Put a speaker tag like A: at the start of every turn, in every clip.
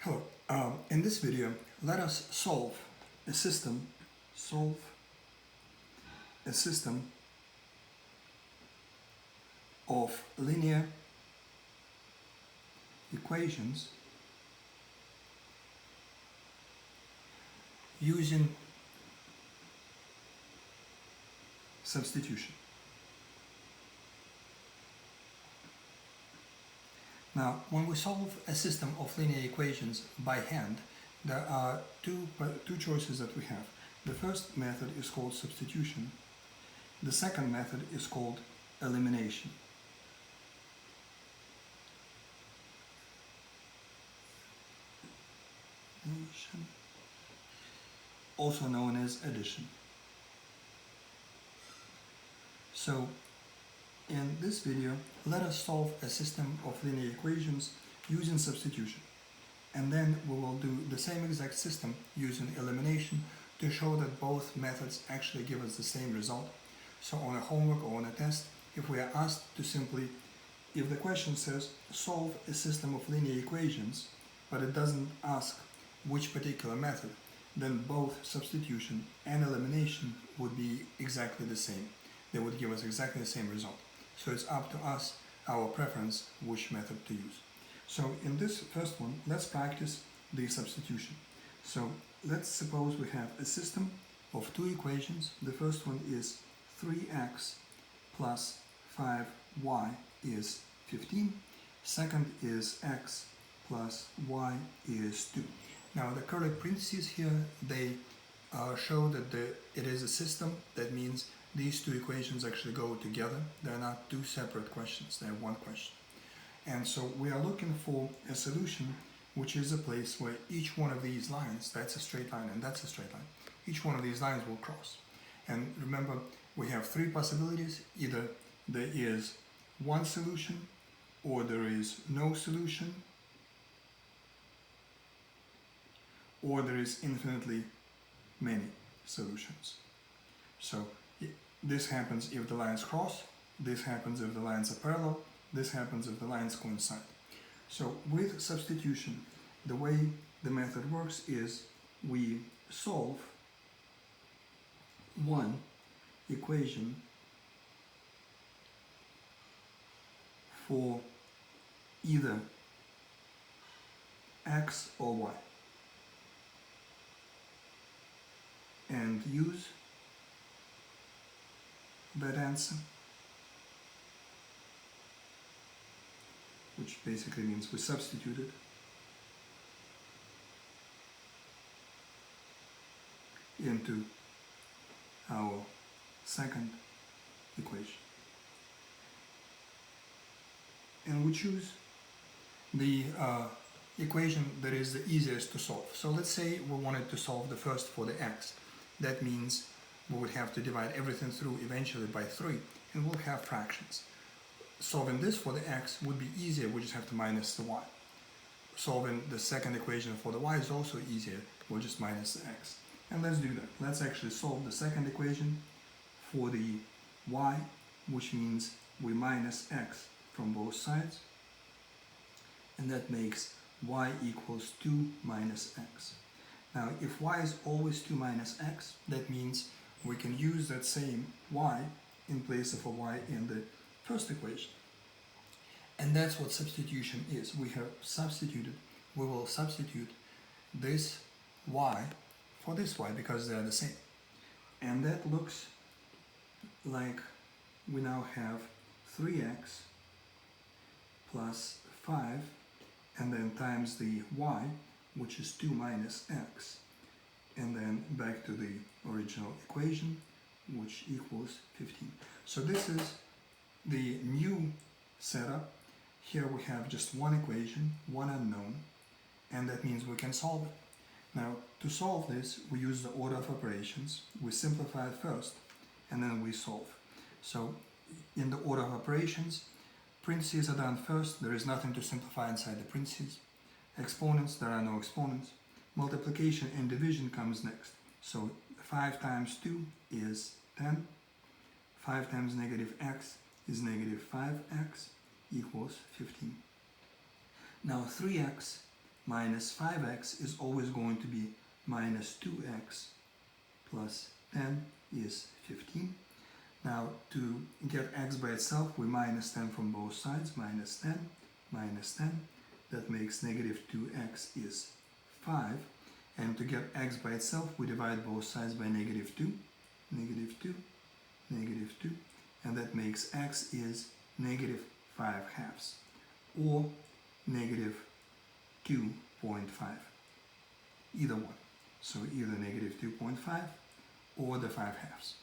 A: Hello. In this video, let us solve a system of linear equations using substitution. Now, when we solve a system of linear equations by hand, there are two choices that we have. The first method is called substitution. The second method is called elimination. Also known as addition. So, in this video, let us solve a system of linear equations using substitution. And then we will do the same exact system using elimination to show that both methods actually give us the same result. So on a homework or on a test, if we are asked to simply, if the question says solve a system of linear equations, but it doesn't ask which particular method, then both substitution and elimination would be exactly the same. They would give us exactly the same result. So it's up to us, our preference, which method to use. So in this first one, let's practice the substitution. So let's suppose we have a system of two equations. The first one is 3x plus 5y is 15. Second is x plus y is 2. Now the curly parentheses here, they show that it is a system. That means these two equations actually go together. They're not two separate questions, they're one question. And so we are looking for a solution which is a place where each one of these lines, that's a straight line and that's a straight line, each one of these lines will cross. And remember, we have three possibilities. Either there is one solution, or there is no solution, or there is infinitely many solutions. So this happens if the lines cross, this happens if the lines are parallel, this happens if the lines coincide. So with substitution, the way the method works is we solve one equation for either x or y and use that answer, which basically means we substitute it into our second equation. And we choose the equation that is the easiest to solve. So let's say we wanted to solve the first for the x. That means we would have to divide everything through eventually by 3, and we'll have fractions. Solving this for the x would be easier, we just have to minus the y. Solving the second equation for the y is also easier, we'll just minus the x. And let's do that. Let's actually solve the second equation for the y, which means we minus x from both sides, and that makes y equals 2 minus x. Now, if y is always 2 minus x, that means we can use that same y in place of a y in the first equation. And that's what substitution is. We will substitute this y for this y because they're the same. And that looks like we now have 3x plus 5 and then times the y, which is 2 minus x, and then back to the original equation, which equals 15. So this is the new setup. Here we have just one equation, one unknown, and that means we can solve it. Now, to solve this, we use the order of operations. We simplify it first, and then we solve. So in the order of operations, parentheses are done first. There is nothing to simplify inside the parentheses. Exponents, there are no exponents. Multiplication and division comes next. So 5 times 2 is 10. 5 times negative x is negative 5x equals 15. Now 3x minus 5x is always going to be minus 2x plus 10 is 15. Now to get x by itself, we minus 10 from both sides, minus 10, minus 10. That makes negative 2x is 5. And to get x by itself, we divide both sides by negative 2, negative 2, negative 2. And that makes x is negative 5 halves, or negative 2.5. Either one. So either negative 2.5 or the 5 halves.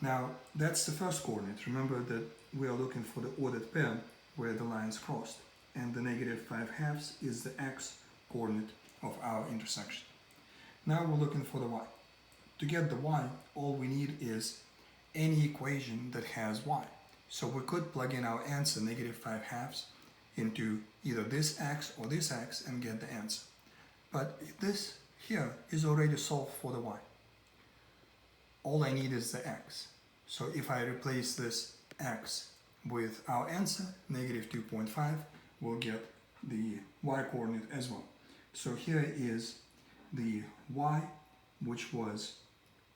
A: Now that's the first coordinate. Remember that we are looking for the ordered pair where the lines crossed, and the negative 5 halves is the x coordinate of our intersection. Now we're looking for the y. To get the y, all we need is any equation that has y. So we could plug in our answer, negative 5 halves, into either this x or this x and get the answer. But this here is already solved for the y. All I need is the x. So if I replace this x with our answer, negative 2.5, we'll get the y coordinate as well. So here is the y, which was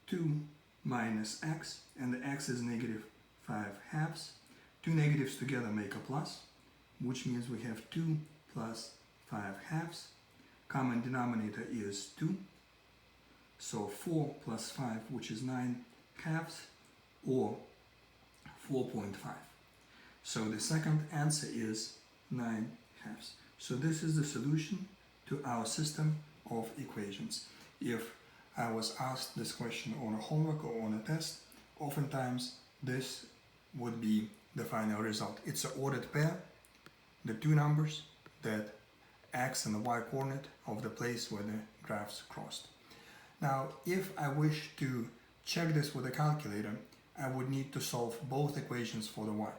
A: 2 minus x, and the x is negative 5 halves. Two negatives together make a plus, which means we have 2 plus 5 halves. Common denominator is 2. So 4 plus 5, which is 9 halves, or 4.5. So the second answer is 9 halves. So this is the solution to our system of equations. If I was asked this question on a homework or on a test, oftentimes this would be the final result. It's an ordered pair, the two numbers, that x and the y coordinate of the place where the graphs crossed. Now, if I wish to check this with a calculator, I would need to solve both equations for the y.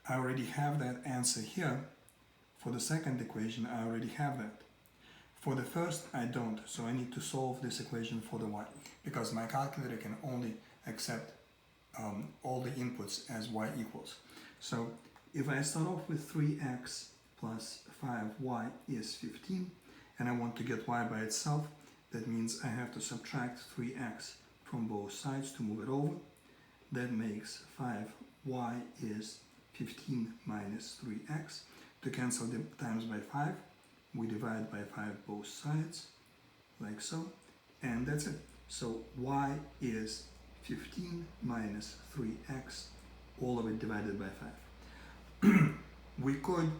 A: I already have that answer here. For the second equation, I already have that. For the first, I don't, so I need to solve this equation for the y, because my calculator can only accept all the inputs as y equals. So if I start off with 3x plus 5y is 15, and I want to get y by itself, that means I have to subtract 3x from both sides to move it over. That makes 5y is 15 minus 3x. To cancel the times by 5, we divide by 5 both sides, like so, and that's it. So y is 15 minus 3x, all of it divided by 5. We could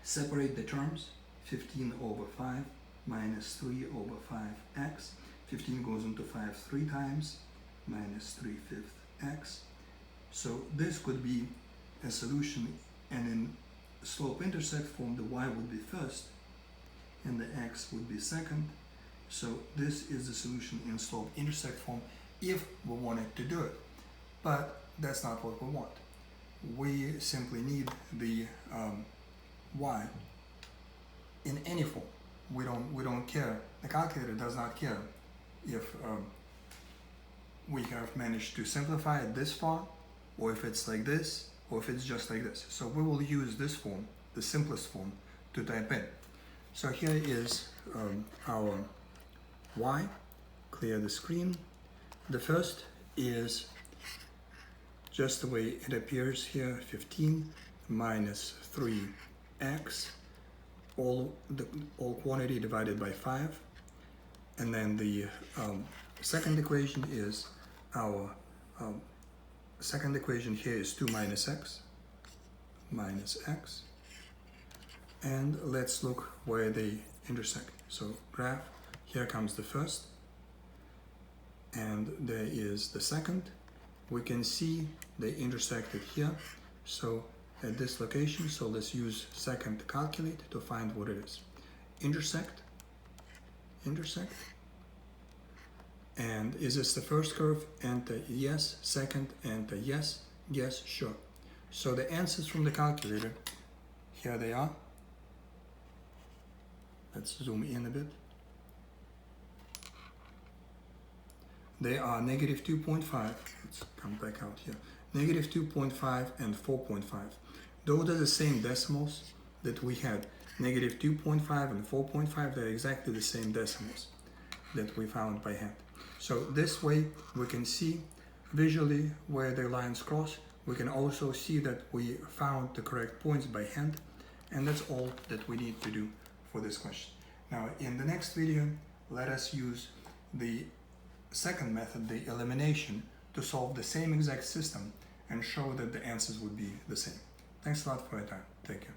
A: separate the terms, 15 over 5 minus 3 over 5x. 15 goes into 5 3 times, minus 3/5 x. So this could be a solution, and in slope-intercept form, the y would be first and the x would be second. So this is the solution in slope-intercept form if we wanted to do it. But that's not what we want. We simply need the y in any form. We don't care. The calculator does not care if we have managed to simplify it this far, or if it's like this, or if it's just like this. So we will use this form, the simplest form, to type in. So here is our y. Clear the screen. The first is just the way it appears here, 15 minus 3x, all quantity divided by 5. And then the second equation is our second equation here is 2 minus x, and let's look where they intersect. So graph, here comes the first, and there is the second. We can see they intersected here, so at this location. So let's use second to calculate to find what it is. Intersect, and is this the first curve? Enter yes. Second, enter yes. Yes, sure. So the answers from the calculator, here they are. Let's zoom in a bit. They are negative 2.5. Let's come back out here. Negative 2.5 and 4.5. Those are the same decimals, that we had negative 2.5 and 4.5, they're exactly the same decimals that we found by hand. So this way we can see visually where the lines cross. We can also see that we found the correct points by hand, and that's all that we need to do for this question. Now in the next video, let us use the second method, the elimination, to solve the same exact system and show that the answers would be the same. Thanks a lot for your time. Take care.